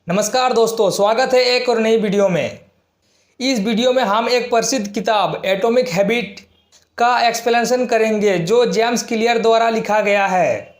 नमस्कार दोस्तों, स्वागत है एक और नई वीडियो में। इस वीडियो में हम एक प्रसिद्ध किताब एटॉमिक हैबिट का एक्सप्लेनेशन करेंगे जो जेम्स क्लियर द्वारा लिखा गया है।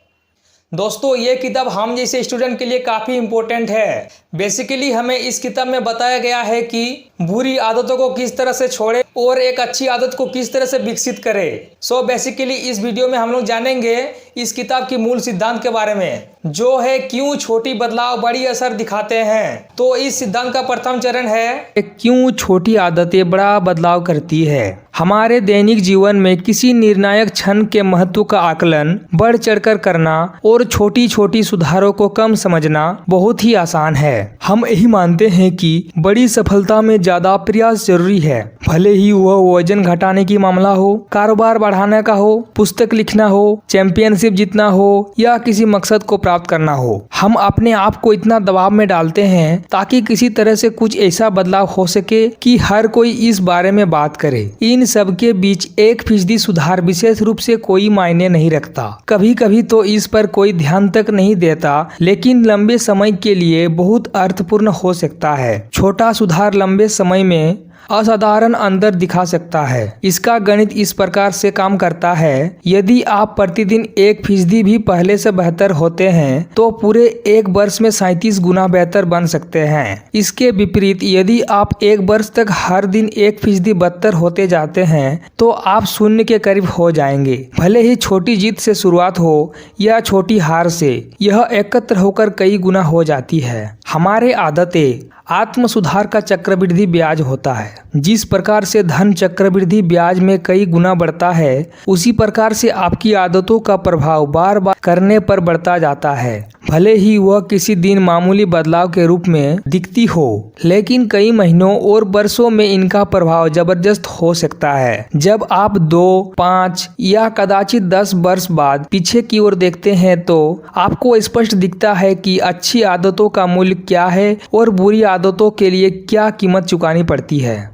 दोस्तों, ये किताब हम जैसे स्टूडेंट के लिए काफ़ी इम्पोर्टेंट है। बेसिकली हमें इस किताब में बताया गया है कि बुरी आदतों को किस तरह से छोड़े और एक अच्छी आदत को किस तरह से विकसित करें। सो बेसिकली इस वीडियो में हम लोग जानेंगे इस किताब की मूल सिद्धांत के बारे में, जो है क्यों छोटी बदलाव बड़ी असर दिखाते हैं। तो इस सिद्धांत का प्रथम चरण है क्यों छोटी आदतें बड़ा बदलाव करती है। हमारे दैनिक जीवन में किसी निर्णायक क्षण के महत्व का आकलन बढ़ चढ़कर करना और छोटी छोटी सुधारों को कम समझना बहुत ही आसान है। हम यही मानते हैं कि बड़ी सफलता में ज्यादा प्रयास जरूरी है, भले ही वह वजन घटाने की मामला हो, कारोबार बढ़ाने का हो, पुस्तक लिखना हो, चैंपियनशिप जीतना हो या किसी मकसद को प्राप्त करना हो। हम अपने आप को इतना दबाव में डालते हैं ताकि किसी तरह से कुछ ऐसा बदलाव हो सके कि हर कोई इस बारे में बात करे। इन सब के बीच 1% सुधार विशेष रूप से कोई मायने नहीं रखता। कभी कभी तो इस पर कोई ध्यान तक नहीं देता, लेकिन लंबे समय के लिए बहुत अर्थपूर्ण हो सकता है। छोटा सुधार लंबे समय में असाधारण अंतर दिखा सकता है। इसका गणित इस प्रकार से काम करता है, यदि आप प्रतिदिन 1% भी पहले से बेहतर होते हैं तो पूरे एक वर्ष में 37 गुना बेहतर बन सकते हैं। इसके विपरीत यदि आप एक वर्ष तक हर दिन 1% बदतर होते जाते हैं तो आप शून्य के करीब हो जाएंगे। भले ही छोटी जीत से शुरुआत हो या छोटी हार से, यह एकत्र होकर कई गुना हो जाती है। हमारे आदतें आत्म सुधार का चक्रवृद्धि ब्याज होता है। जिस प्रकार से धन चक्रवृद्धि ब्याज में कई गुना बढ़ता है, उसी प्रकार से आपकी आदतों का प्रभाव बार बार करने पर बढ़ता जाता है। भले ही वह किसी दिन मामूली बदलाव के रूप में दिखती हो, लेकिन कई महीनों और वर्षों में इनका प्रभाव जबरदस्त हो सकता है। जब आप 2, 5 या कदाचित 10 वर्ष बाद पीछे की ओर देखते हैं तो आपको स्पष्ट दिखता है कि अच्छी आदतों का मूल्य क्या है और बुरी आदतों के लिए क्या कीमत चुकानी पड़ती है।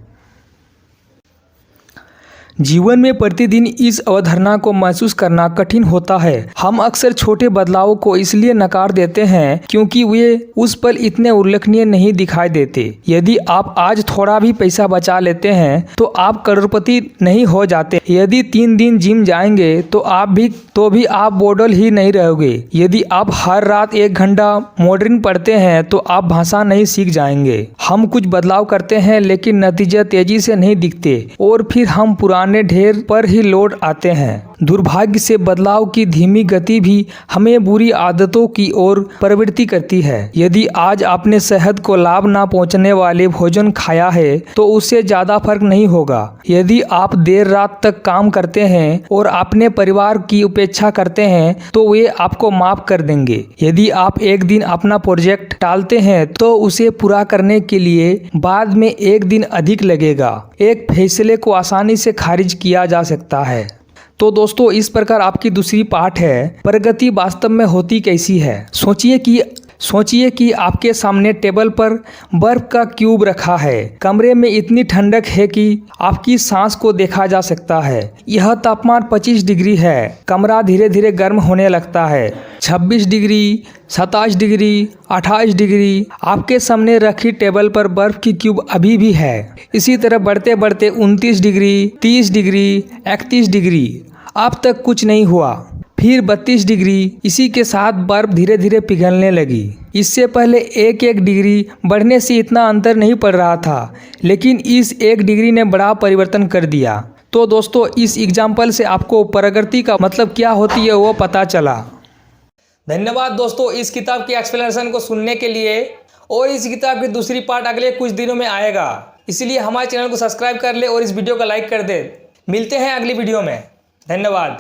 जीवन में प्रतिदिन इस अवधारणा को महसूस करना कठिन होता है। हम अक्सर छोटे बदलावों को इसलिए नकार देते हैं क्योंकि वे उस पर इतने उल्लेखनीय नहीं दिखाई देते। यदि आप आज थोड़ा भी पैसा बचा लेते हैं तो आप करोड़पति नहीं हो जाते। यदि 3 दिन जिम जाएंगे तो आप बोडल ही नहीं रहोगे। यदि आप हर रात 1 घंटा मॉडर्न पढ़ते हैं तो आप भाषा नहीं सीख जाएंगे। हम कुछ बदलाव करते हैं लेकिन नतीजे तेजी से नहीं दिखते और फिर हम पुराने ढेर पर ही लौट आते हैं। दुर्भाग्य से बदलाव की धीमी गति भी हमें बुरी आदतों की ओर प्रवृत्ति करती है। यदि आज आपने सेहत को लाभ ना पहुंचने वाले भोजन खाया है तो उससे ज्यादा फर्क नहीं होगा। यदि आप देर रात तक काम करते हैं और अपने परिवार की उपेक्षा करते हैं तो वे आपको माफ कर देंगे। यदि आप एक दिन अपना प्रोजेक्ट टालते हैं तो उसे पूरा करने के लिए बाद में 1 दिन अधिक लगेगा। एक फैसले को आसानी से खारिज किया जा सकता है। तो दोस्तों, इस प्रकार आपकी दूसरी पाठ है प्रगति वास्तव में होती कैसी है। सोचिए कि आपके सामने टेबल पर बर्फ का क्यूब रखा है। कमरे में इतनी ठंडक है कि आपकी सांस को देखा जा सकता है। यह तापमान 25 डिग्री है। कमरा धीरे धीरे गर्म होने लगता है। 26 डिग्री, 27 डिग्री, 28 डिग्री। आपके सामने रखी टेबल पर बर्फ की क्यूब अभी भी है। इसी तरह बढ़ते बढ़ते 29 डिग्री, 30 डिग्री, 31 डिग्री। अब तक कुछ नहीं हुआ। फिर 32 डिग्री। इसी के साथ बर्फ धीरे धीरे पिघलने लगी। इससे पहले 1 डिग्री बढ़ने से इतना अंतर नहीं पड़ रहा था, लेकिन इस 1 डिग्री ने बड़ा परिवर्तन कर दिया। तो दोस्तों, इस एग्जाम्पल से आपको प्रगति का मतलब क्या होती है वो पता चला। धन्यवाद दोस्तों इस किताब की एक्सप्लेनेशन को सुनने के लिए। और इस किताब की दूसरी पार्ट अगले कुछ दिनों में आएगा, इसलिए हमारे चैनल को सब्सक्राइब कर ले और इस वीडियो को लाइक कर दे। मिलते हैं अगली वीडियो में। धन्यवाद।